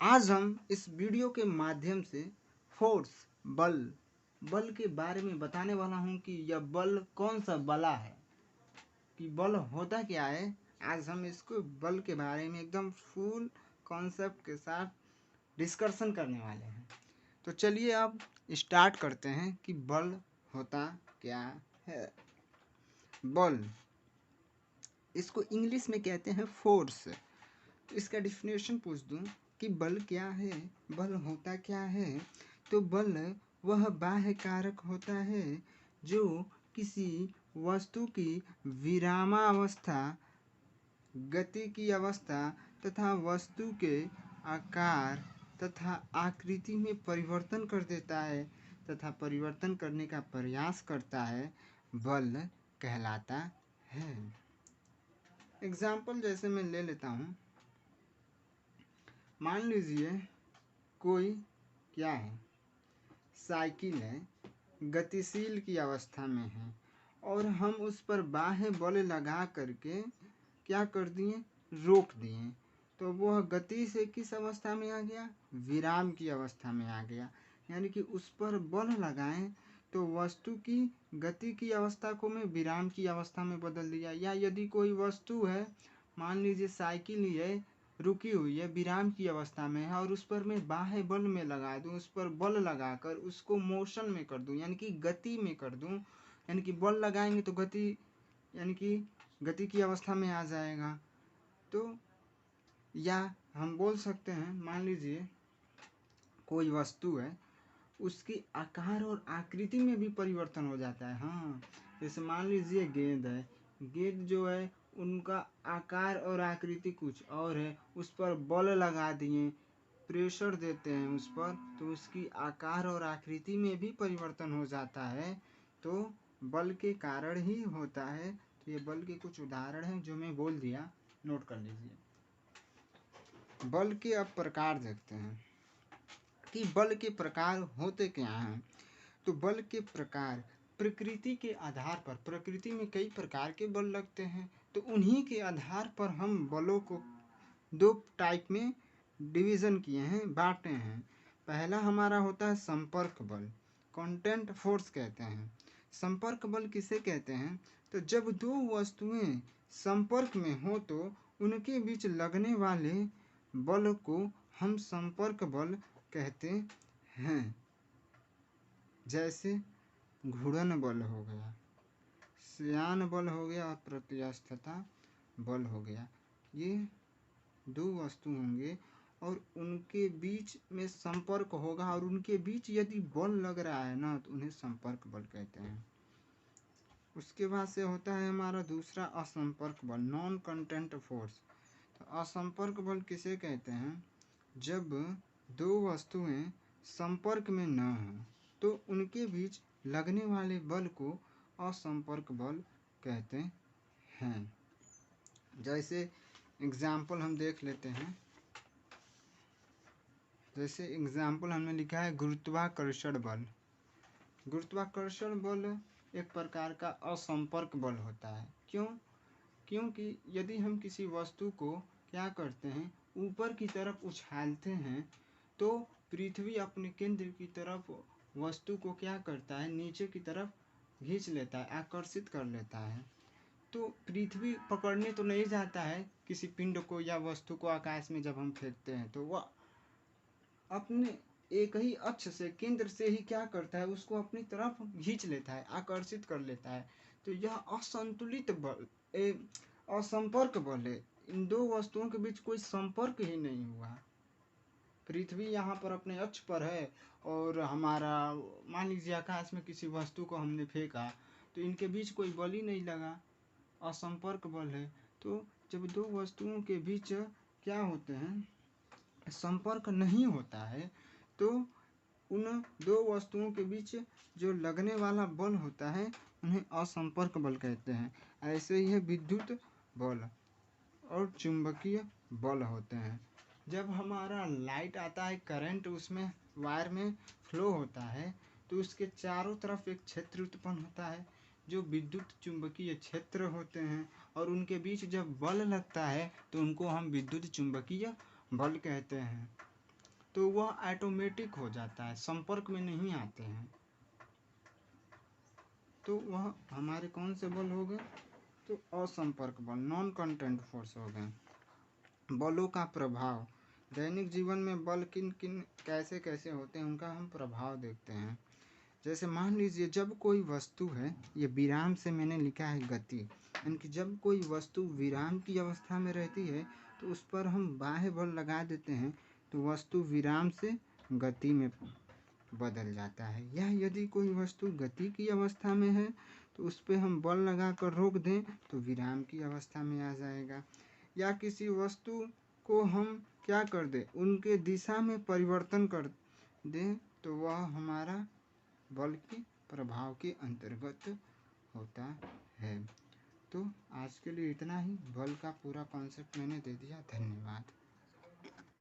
आज हम इस वीडियो के माध्यम से फोर्स बल के बारे में बताने वाला हूं कि यह बल कौन सा बला है, कि बल होता क्या है। आज हम इसको बल के बारे में एकदम फुल कॉन्सेप्ट के साथ डिस्कशन करने वाले हैं। तो चलिए अब स्टार्ट करते हैं कि बल होता क्या है। बल, इसको इंग्लिश में कहते हैं फोर्स। इसका डिफिनेशन पूछ दूं कि बल क्या है, बल होता क्या है, तो बल वह बाह्य कारक होता है जो किसी वस्तु की विरामावस्था, गति की अवस्था तथा वस्तु के आकार तथा आकृति में परिवर्तन कर देता है तथा परिवर्तन करने का प्रयास करता है, बल कहलाता है। एग्जाम्पल जैसे मैं ले लेता हूँ, मान लीजिए कोई क्या है, साइकिल है, गतिशील की अवस्था में है और हम उस पर बाह्य बल लगा करके क्या कर दिए, रोक दिए, तो वह गति से किस अवस्था में आ गया, विराम की अवस्था में आ गया। यानी कि उस पर बल लगाएं तो वस्तु की गति की अवस्था को मैं विराम की अवस्था में बदल दिया। या यदि कोई वस्तु है, मान लीजिए साइकिल ही है, रुकी हुई है, विराम की अवस्था में है और उस पर मैं बाह्य बल में लगा दूं, उस पर बल लगाकर उसको मोशन में कर दूं, यानी कि गति में कर दूं। यानी कि बल लगाएंगे तो गति, यानी कि गति की अवस्था में आ जाएगा। तो या हम बोल सकते हैं, मान लीजिए कोई वस्तु है, उसकी आकार और आकृति में भी परिवर्तन हो जाता है। हाँ, जैसे मान लीजिए गेंद है, गेंद जो है उनका आकार और आकृति कुछ और है, उस पर बल लगा दिए, प्रेशर देते हैं उस पर, तो उसकी आकार और आकृति में भी परिवर्तन हो जाता है। तो बल के कारण ही होता है। तो ये बल के कुछ उदाहरण हैं जो मैं बोल दिया, नोट कर लीजिए। बल के अब प्रकार देखते हैं कि बल के प्रकार होते क्या हैं। तो बल के प्रकार प्रकृति के आधार पर, प्रकृति में कई प्रकार के बल लगते हैं, तो उन्हीं के आधार पर हम बलों को दो टाइप में डिवीज़न किए हैं, बांटे हैं। पहला हमारा होता है संपर्क बल, कॉन्टेंट फोर्स कहते हैं। संपर्क बल किसे कहते हैं, तो जब दो वस्तुएं संपर्क में हो तो उनके बीच लगने वाले बल को हम संपर्क बल कहते हैं। जैसे घूर्णन बल हो गया, श्यान बल हो गया और प्रत्यास्थता बल हो गया। ये दो वस्तु होंगे और उनके बीच में संपर्क होगा और उनके बीच यदि बल लग रहा है ना, तो उन्हें संपर्क बल कहते हैं। उसके बाद से होता है हमारा दूसरा असंपर्क बल, नॉन कंटेंट फोर्स। तो असंपर्क बल किसे कहते हैं, जब दो वस्तुएं संपर्क में न हों तो उनके बीच लगने वाले बल को असंपर्क बल कहते हैं। जैसे एग्जाम्पल हम देख लेते हैं, जैसे एग्जाम्पल हमने लिखा है गुरुत्वाकर्षण बल। गुरुत्वाकर्षण बल एक प्रकार का असंपर्क बल होता है। क्यों? क्योंकि यदि हम किसी वस्तु को क्या करते हैं, ऊपर की तरफ उछालते हैं, तो पृथ्वी अपने केंद्र की तरफ वस्तु को क्या करता है, नीचे की तरफ खींच लेता है, आकर्षित कर लेता है। तो पृथ्वी पकड़ने तो नहीं जाता है किसी पिंड को या वस्तु को आकाश में जब हम फेंकते हैं, तो वह अपने एक ही अक्ष से, केंद्र से ही क्या करता है, उसको अपनी तरफ खींच लेता है, आकर्षित कर लेता है। तो यह असंतुलित बल, असंपर्क बल है। इन दो वस्तुओं के बीच कोई संपर्क ही नहीं हुआ। पृथ्वी यहाँ पर अपने अक्ष पर है और हमारा, मान लीजिए आकाश में किसी वस्तु को हमने फेंका, तो इनके बीच कोई बल ही नहीं लगा, असंपर्क बल है। तो जब दो वस्तुओं के बीच क्या होते हैं, संपर्क नहीं होता है, तो उन दो वस्तुओं के बीच जो लगने वाला बल होता है उन्हें असंपर्क बल कहते हैं। ऐसे ही है विद्युत बल और चुंबकीय बल होते हैं। जब हमारा लाइट आता है, करंट उसमें वायर में फ्लो होता है, तो उसके चारों तरफ एक क्षेत्र उत्पन्न होता है जो विद्युत चुंबकीय क्षेत्र होते हैं, और उनके बीच जब बल लगता है तो उनको हम विद्युत चुंबकीय बल कहते हैं। तो वह ऑटोमेटिक हो जाता है, संपर्क में नहीं आते हैं, तो वह हमारे कौन से बल हो गए? तो असंपर्क बल, नॉन कंटेंट फोर्स हो गए। बलों का प्रभाव, दैनिक जीवन में बल किन किन कैसे कैसे होते हैं उनका हम प्रभाव देखते हैं। जैसे मान लीजिए जब कोई वस्तु है, ये विराम से मैंने लिखा है गति, यानी कि जब कोई वस्तु विराम की अवस्था में रहती है तो उस पर हम बाह्य बल लगा देते हैं तो वस्तु विराम से गति में बदल जाता है। या यदि कोई वस्तु गति की अवस्था में है तो उस पर हम बल लगा कर रोक दें तो विराम की अवस्था में आ जाएगा। या किसी वस्तु को हम क्या कर दें, उनके दिशा में परिवर्तन कर दें तो वह हमारा बल के प्रभाव के अंतर्गत होता है। तो आज के लिए इतना ही, बल का पूरा कॉन्सेप्ट मैंने दे दिया। धन्यवाद।